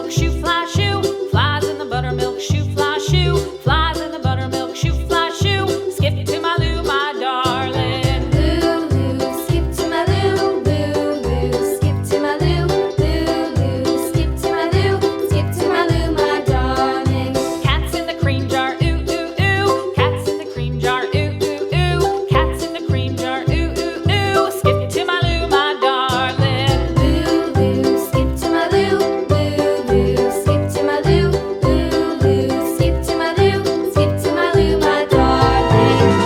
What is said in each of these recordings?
buttermilk shoe, fly shoe. Flies in the buttermilk shoe, fly shoe. Flies in the buttermilk shoe, fly shoe. Skip to my Lou, my darling. Lou, skip to my Lou, Lou, skip to my Lou, Lou, skip to my Lou, skip to my Lou, my darling. Cats in the cream jar, ooh, ooh, ooh. Cats in the cream jar, ooh, ooh, ooh. Cats in the cream jar, ooh, ooh, ooh. Skip to my Lou, my darling. Lou, skip to my Lou, Lou, skip to my Lou, Lou, skip to my Lou, skip to my Lou, my darling.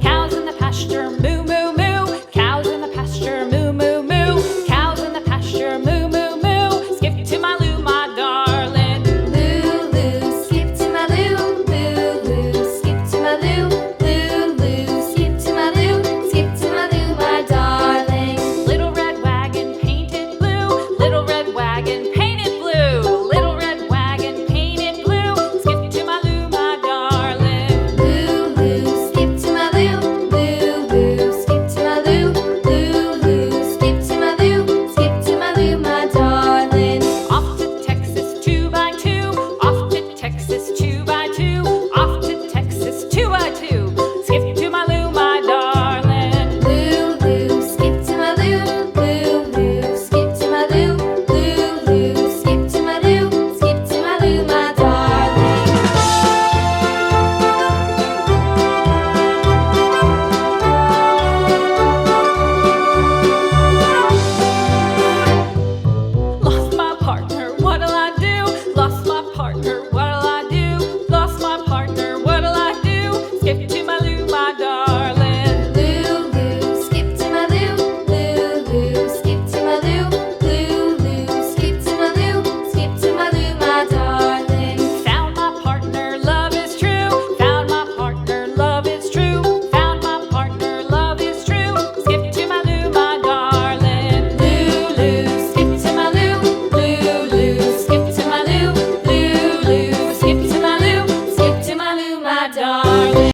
Cows in the pasture, moo, moo, moo. Cows in the pasture, moo, moo, moo. Cows in the pasture, moo, moo, moo. Skip to my Lou, my darling. Lou, skip to my Lou, Lou, skip to my Lou, Lou, skip to my Lou, skip to my Lou, my darling. Little red wagon painted blue. Little red wagon painted blue. Little red wagon painted blue. Skip to my Lou, my darling. Lou, skip to my Lou, Lou, skip to my Lou, Lou, skip to my Lou, skip to my Lou, my darling. Off to Texas 2x2. Off to Texas 2x2. Off to Texas 2x2. Skip to my Lou, my darling. Lou, skip to my Lou, Lou, skip to my Lou, Lou, skip to my Lou, skip to my Lou, my darling. Lost my partner, what'll I do? Lost my partner, what'll I do? Lost my partner, what'll I do? Skip to my Lou, my darling. Lou, skip to my Lou, Lou, skip to my Lou, Lou, skip to my Lou, skip to my Lou, my darling. Found my partner, love is true. Found my partner, love is true. Found my partner, love is true. Skip to my Lou, my darling. Lou, skip to my Lou, Lou, skip to my Lou, Lou, skip to my Lou, skip to my Lou, my darling.